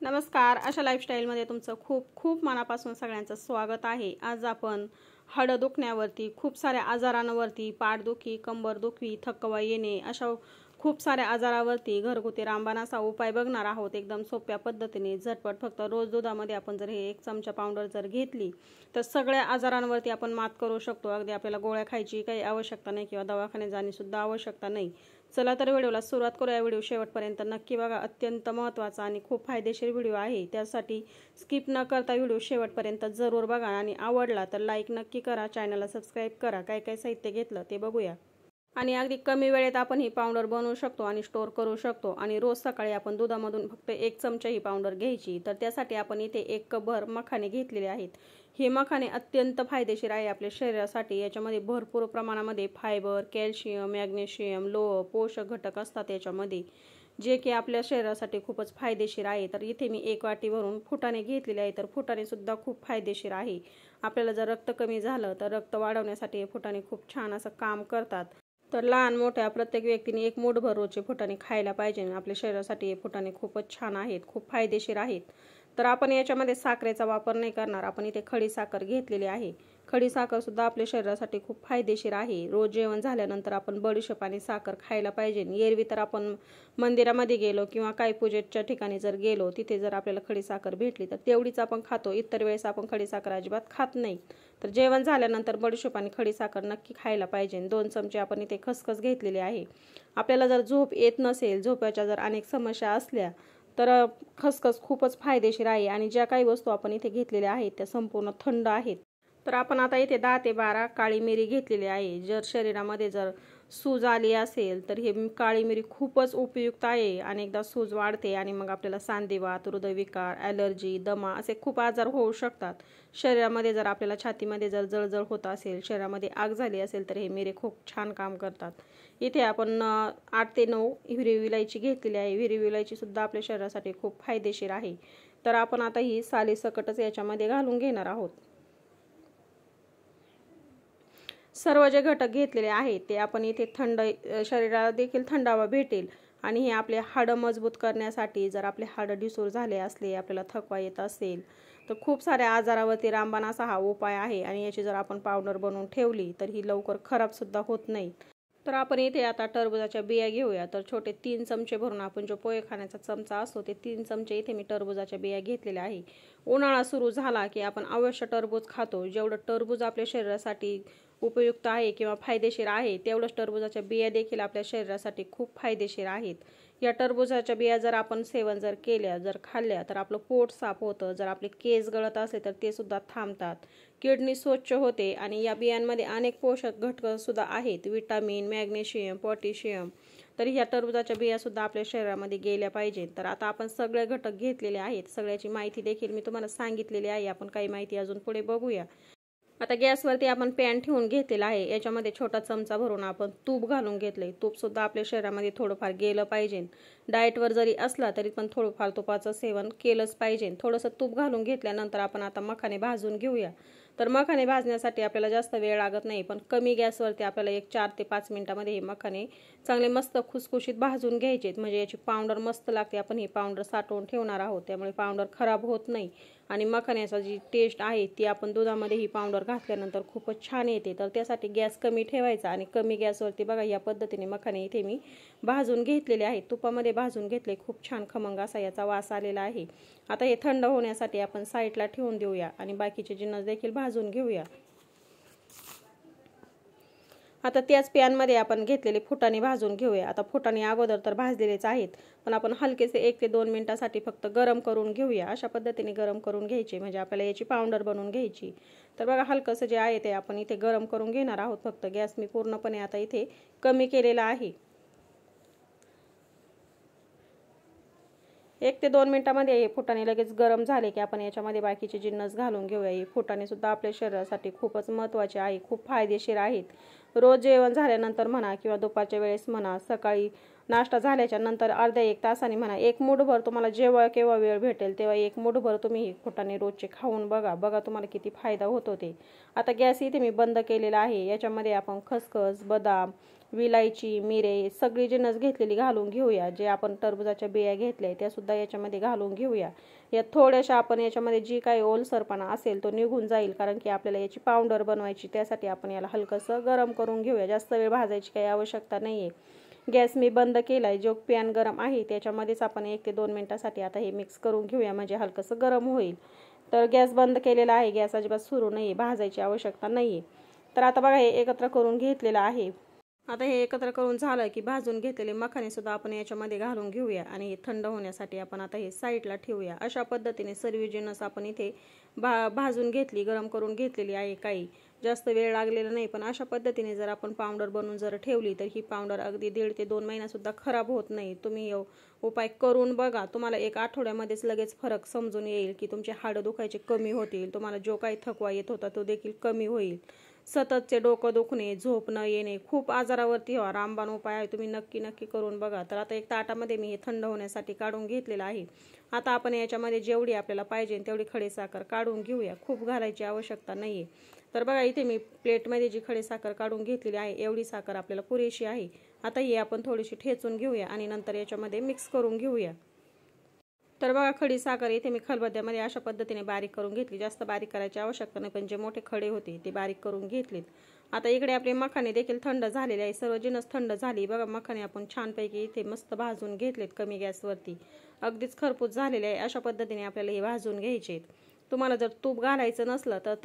नमस्कार. अशा लाईफस्टाईलमध्ये तुमचं खूप खूप मनापासून सगळ्यांचं स्वागत आहे. आज आपण हाडं दुखण्यावरती, खूप साऱ्या आजारांवरती, पाठदुखी, कंबरदुखी, थकवा येणे अशा खूप साऱ्या आजारावरती घरगुती रामबाण असा उपाय बघणार आहोत. एकदम सोप्या पद्धतीने झटपट. फक्त रोज दुधामध्ये आपण जर हे 1 चमचा पावडर जर घेतली तर सगळ्या आजारांवरती आपण मात करू शकतो. अगदी आपल्याला गोळ्या खायची काही आवश्यकता नाही किंवा दवाखान्यात जाणे सुद्धा आवश्यकता नाही. चला तर व्हिडिओला सुरुवात करूया. व्हिडिओ शेवटपर्यंत नक्की बघा. अत्यंत महत्त्वाचा आणि खूप फायदेशीर व्हिडिओ आहे. त्यासाठी स्किप न करता व्हिडिओ शेवटपर्यंत जरूर बघा आणि आवडला तर लाईक नक्की करा, चॅनलला सबस्क्राईब करा. काय काय साहित्य घेतलं ते बघूया. आणि अगदी कमी वेळेत आपण ही पावडर बनवू शकतो आणि स्टोअर करू शकतो. आणि रोज सकाळी आपण दुधामधून फक्त 1 चमचा ही पावडर घ्यायची. तर त्यासाठी आपण इथे 1 कपभर मखाने घेतलेले आहेत. हे मखाने अत्यंत फायदेशीर आहे आपल्या शरीरासाठी. याच्यामध्ये भरपूर प्रमाणामध्ये फायबर, कॅल्शियम, मॅग्नेशियम, लोह, पोषक घटक असतात याच्यामध्ये, जे की आपल्या शरीरासाठी खूपच फायदेशीर आहे. तर इथे मी 1 वाटी भरून फुटाणे घेतलेले आहे. तर फुटाणे सुद्धा खूप फायदेशीर आहे. आपल्याला जर रक्त कमी झालं तर रक्त वाढवण्यासाठी हे फुटाणे खूप छान असं काम करतात. तर लहान मोठ्या प्रत्येक व्यक्तीने 1 मूठभर रोजचे फुटाणे खायला पाहिजे. आपल्या शरीरासाठी हे फुटाणे खूपच छान आहेत, खूप फायदेशीर आहेत. तर आपण याच्यामध्ये साखरेचा वापर नाही करणार. आपण इथे खडी साखर घेतलेली आहे. खडी साखर सुद्धा आपल्या शरीरासाठी खूप फायदेशीर आहे. रोज जेवण झाल्यानंतर आपण बडीशेप आणि साखर खायला पाहिजे. एरवी तर आपण मंदिरामध्ये गेलो किंवा काही पूजेच्या ठिकाणी जर गेलो, तिथे जर आपल्याला खडी साखर भेटली तर तेवढीच आपण खातो. इतर वेळेस आपण खडी साखर अजिबात खात नाही. तर जेवण झाल्यानंतर बडीशेप आणि खडी साखर नक्की खायला पाहिजे. 2 चमचे आपण इथे खसखस घेतलेली आहे. आपल्याला जर झोप येत नसेल, झोपेच्या जर अनेक समस्या असल्या तर खसखस खूपच फायदेशीर आहे. आणि ज्या काही वस्तू आपण इथे घेतलेल्या आहेत त्या संपूर्ण थंड आहेत. तर आपण आता इथे 10 ते 12 काळी मिरी घेतलेली आहे. जर शरीरामध्ये जर सूज आली असेल तर हे काळी मिरी खूपच उपयुक्त आहे. अनेकदा सूज वाढते आणि मग आपल्याला सांधेवात, हृदयविकार, ॲलर्जी, दमा असे खूप आजार होऊ शकतात. शरीरामध्ये जर आपल्याला छातीमध्ये जर जळजळ होत असेल, शरीरामध्ये आग झाली असेल तर हे मिरी खूप छान काम करतात. इथे आपण 8 ते 9 हिरवी विलायची घेतलेली आहे. हिरवी विलायची सुद्धा आपल्या शरीरासाठी खूप फायदेशीर आहे. तर आपण आता ही सालीसकटच याच्यामध्ये घालून घेणार आहोत. सर्व जे घटक घेतलेले आहेत ते आपण इथे थंड, शरीराला देखील थंडावा भेटेल. आणि हे आपले हाडं मजबूत करण्यासाठी, जर आपले हाडं ढिसूळ झाले असले, आपल्याला थकवा येत असेल तर खूप साऱ्या आजारावरती रामबाण असा हा उपाय आहे. आणि याची जर आपण पावडर बनवून ठेवली तर ही लवकर खराब सुद्धा होत नाही. तर आपण इथे आता टरबूजाच्या बिया घेऊया. तर छोटे 3 चमचे भरून, आपण जो पोहे खाण्याचा चमचा असतो ते 3 चमचे इथे मी टरबूजाच्या बिया घेतलेल्या आहे. उन्हाळा सुरू झाला की आपण अवश्य टरबूज खातो. जेवढं टरबूज आपल्या शरीरासाठी उपयुक्त आहे किंवा फायदेशीर आहे, तेवढंच टरबूजाच्या बिया देखील आपल्या शरीरासाठी खूप फायदेशीर आहेत. या टरबूजाच्या बिया जर आपण सेवन जर केल्या, जर खाल्ल्या तर आपलं पोट साफ होतं. जर आपले केस गळत असले तर ते सुद्धा थांबतात. किडनी स्वच्छ होते. आणि या बियांमध्ये अनेक पोषक घटक सुद्धा आहेत, विटामिन, मॅग्नेशियम, पोटॅशियम. तर ह्या टरबूजाच्या बिया सुद्धा आपल्या शरीरामध्ये गेल्या पाहिजेत. तर आता आपण सगळे घटक घेतलेले आहेत. सगळ्याची माहिती देखील मी तुम्हाला सांगितलेली आहे. आपण काही माहिती अजून पुढे बघूया. आता गॅसवरती आपण पॅन ठेवून घेतलेला आहे. याच्यामध्ये छोटा चमचा भरून आपण तूप घालून घेतले. तूप सुद्धा आपल्या शरीरामध्ये थोडंफार गेलं पाहिजे. डाएटवर जरी असला तरी पण थोडंफार तुपाचं सेवन केलंच पाहिजे. थोडंसं तूप घालून घेतल्यानंतर आपण आता मखाने भाजून घेऊया. तर मखाने भाजण्यासाठी आपल्याला जास्त वेळ लागत नाही, पण कमी गॅसवरती आपल्याला 4 ते 5 मिनिटामध्ये हे मखाने चांगले मस्त खुसखुशीत भाजून घ्यायचे. म्हणजे याची पावडर मस्त लागते. आपण ही पावडर साठवून ठेवणार आहोत, त्यामुळे पावडर खराब होत नाही. आणि मखाण्याचा जी टेस्ट आहे ती आपण दुधामध्ये ही पावडर घातल्यानंतर खूपच छान येते. तर त्यासाठी गॅस कमी ठेवायचा आणि कमी गॅसवरती बघा या पद्धतीने मखाने इथे मी भाजून घेतलेले आहेत. तुपामध्ये भाजून घेतले. खूप छान खमंग असा याचा वास आलेला आहे. आता हे थंड होण्यासाठी आपण साईडला ठेवून देऊया आणि बाकीचे जिन्नस देखील भाजून घेऊया. आता त्याच पॅनमध्ये आपण घेतलेले फुटाणे भाजून घेऊया. आता फुटाणे अगोदर तर भाजलेलेच आहेत, पण आपण हलकेसे 1 ते 2 मिनिटासाठी फक्त गरम करून घेऊया. अशा पद्धतीने गरम करून घ्यायचे, म्हणजे आपल्याला याची पावडर बनवून घ्यायची. तर बघा हलकंसं जे आहे ते आपण इथे गरम करून घेणार आहोत. फक्त गॅस मी पूर्णपणे आता इथे कमी केलेला आहे. 1 ते 2 मिनिटांमध्ये हे फुटाणे लगेच गरम झाले की आपण याच्यामध्ये बाकीचे जिन्नस घालून घेऊया. हे फुटाणे सुद्धा आपल्या शरीरासाठी खूपच महत्त्वाचे आहे, खूप फायदेशीर आहेत. रोज जेवण झाल्यानंतर म्हणा किंवा दुपारच्या वेळेस म्हणा, सकाळी नाश्ता झाल्याच्या नंतर अर्ध्या 1 तासाने म्हणा, 1 मूठभर तुम्हाला जेव्हा केव्हा वेळ भेटेल तेव्हा 1 मूठभर तुम्ही हे फुटाणे रोजचे खाऊन बघा. बघा तुम्हाला किती फायदा होतो ते. आता गॅस इथे मी बंद केलेला आहे. याच्यामध्ये आपण खसखस, बदाम, विलायची, मिरे सगळी जिन्नस घेतलेली घालून घेऊया. जे आपण टरबूजाच्या बिया घेतल्या त्या सुद्धा याच्यामध्ये घालून घेऊया. या थोड्याशा आपण याच्यामध्ये जी काही ओलसरपणा असेल तो निघून जाईल, कारण की आपल्याला याची पावडर बनवायची. त्यासाठी आपण याला हलकंसं गरम करून घेऊया. जास्त वेळ भाजायची काही आवश्यकता नाही आहे. गॅस मी बंद केला आहे. जो पॅन गरम आहे त्याच्यामध्येच आपण 1 ते 2 मिनिटासाठी आता हे मिक्स करून घेऊया, म्हणजे हलकंसं गरम होईल. तर गॅस बंद केलेला आहे. गॅस अजिबात सुरू नाही आहे, भाजायची आवश्यकता नाही आहे. तर आता बघा हे एकत्र करून घेतलेलं आहे. आता हे एकत्र करून झालं की भाजून घेतलेले मखाने सुद्धा आपण याच्यामध्ये घालून घेऊया आणि हे थंड होण्यासाठी आपण आता हे साईडला ठेवूया. अशा पद्धतीने सर्व जिन्नस आपण इथे भाजून घेतली, गरम करून घेतलेली आहे. काही जास्त वेळ लागलेला नाही, पण अशा पद्धतीने जर आपण पावडर बनवून जर ठेवली तर ही पावडर अगदी 1.5 ते 2 महिन्यासुद्धा खराब होत नाही. तुम्ही उपाय करून बघा. तुम्हाला 1 आठवड्यामध्येच लगेच फरक समजून येईल की तुमचे हाडं दुखायचे कमी होतील. तुम्हाला जो काही थकवा येत होता तो देखील कमी होईल. सततचे डोकं दुखणे, झोप न येणे, खूप आजारावरती रामबाण उपाय आहे. तुम्ही नक्की करून बघा. तर आता एक ताटामध्ये मी हे थंड होण्यासाठी काढून घेतलेलं आहे. आता आपण याच्यामध्ये जेवढी आपल्याला पाहिजे तेवढी खडीसाखर काढून घेऊया. खूप घालायची आवश्यकता नाही आहे. तर बघा इथे मी प्लेटमध्ये जी खडीसाखर काढून घेतलेली आहे एवढी साखर आपल्याला पुरेशी आहे. आता ही आपण थोडीशी ठेचून घेऊया आणि नंतर याच्यामध्ये मिक्स करून घेऊया. तर बघा खडीसाखर इथे मी खलबत्त्यामध्ये अशा पद्धतीने बारीक करून घेतली. जास्त बारीक करायची आवश्यकता नाही, पण जे मोठे खडे होते ते बारीक करून घेतलेत. आता इकडे आपले मखाने देखील थंड झालेले आहे. सर्व जिन्नस थंड झाली. बघा मखाने आपण छानपैकी इथे मस्त भाजून घेतलेत कमी गॅसवरती. अगदीच खरपूस झालेले आहे. अशा पद्धतीने आपल्याला हे भाजून घ्यायचे आहेत. तुम्हाला जर तूप घालायचं नसलं तर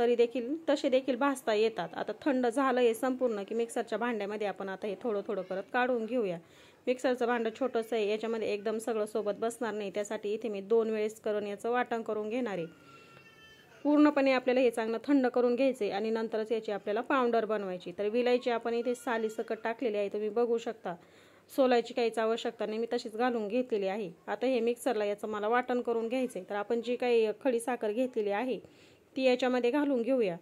तसे देखील भाजता येतात. आता थंड झालं हे संपूर्ण की मिक्सरच्या भांड्यामध्ये आपण आता हे थोडं करत काढून घेऊया. मिक्सरचं भांडं छोटंसं आहे, याच्यामध्ये एकदम सगळं सोबत बसणार नाही. त्यासाठी इथे मी 2 वेळेस करून याचं वाटण करून घेणार आहे. पूर्णपणे आपल्याला हे चांगलं थंड करून घ्यायचे आणि नंतरच याची आपल्याला पावडर बनवायची. तर विलायची आपण इथे साली सकट टाकलेली आहे, तुम्ही बघू शकता. सोलायची काहीच आवश्यकता नाही, मी तशीच घालून घेतलेली आहे. आता हे मिक्सरला याचं मला वाटण करून घ्यायचं आहे. तर आपण जी काही खडीसाखर घेतलेली आहे ती याच्यामध्ये घालून घेऊया.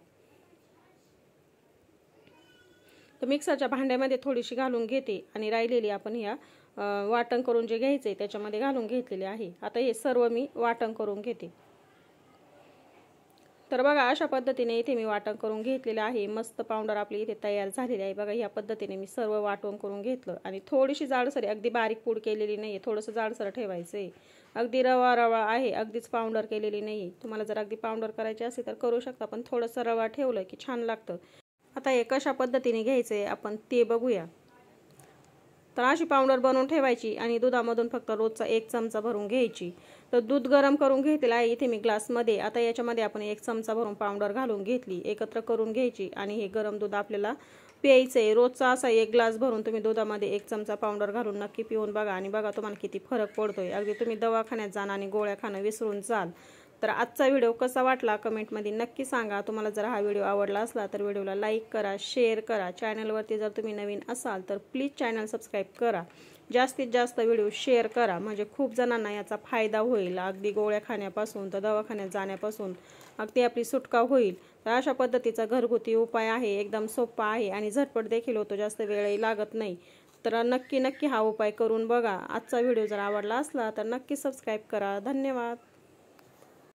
तर मिक्सरच्या भांड्यामध्ये थोडीशी घालून घेते आणि राहिलेली आपण ह्या वाटण करून जे घ्यायचे त्याच्यामध्ये घालून घेतलेले आहे. आता हे सर्व मी वाटण करून घेते. तर बघा अशा पद्धतीने इथे मी वाटण करून घेतलेलं आहे. मस्त पावडर आपली इथे तयार झालेली आहे. बघा ह्या पद्धतीने मी सर्व वाटण करून घेतलं आणि थोडीशी जाडसर, अगदी बारीक पूड केलेली नाही आहे, थोडंसं जाडसर ठेवायचं आहे. अगदी रवा आहे, अगदीच पावडर केलेली नाही आहे. तुम्हाला जर अगदी पावडर करायची असेल तर करू शकता, पण थोडंसं रवा ठेवलं की छान लागतं. आता हे कशा पद्धतीने घ्यायचं आहे आपण ते बघूया. तर अशी पावडर बनवून ठेवायची आणि दुधामधून फक्त रोजचा 1 चमचा भरून घ्यायची. तर दूध गरम करून घेतलेलं आहे इथे मी ग्लासमध्ये. आता याच्यामध्ये आपण 1 चमचा भरून पावडर घालून घेतली, एकत्र करून घ्यायची आणि हे गरम दूध आपल्याला प्यायचं आहे. रोजचा असा 1 ग्लास भरून तुम्ही दुधामध्ये 1 चमचा पावडर घालून नक्की पिऊन बघा आणि बघा तुम्हाला किती फरक पडतोय. अगदी तुम्ही दवाखान्यात जाणं आणि गोळ्या खाणं विसरून जाल. तर आजचा व्हिडिओ कसा वाटला कमेंटमध्ये नक्की सांगा. तुम्हाला जर हा व्हिडिओ आवडला असला तर व्हिडिओला लाईक करा, शेअर करा. चॅनलवरती जर तुम्ही नवीन असाल तर प्लीज चॅनल सबस्क्राईब करा. जास्तीत जास्त व्हिडिओ शेअर करा, म्हणजे खूप जणांना याचा फायदा होईल. अगदी गोळ्या खाण्यापासून तर दवाखान्यात जाण्यापासून अगदी आपली सुटका होईल. तर अशा पद्धतीचा घरगुती उपाय आहे, एकदम सोपा आहे आणि झटपट देखील होतो, जास्त वेळही लागत नाही. तर नक्की हा उपाय करून बघा. आजचा व्हिडिओ जर आवडला असला तर नक्की सबस्क्राईब करा. धन्यवाद.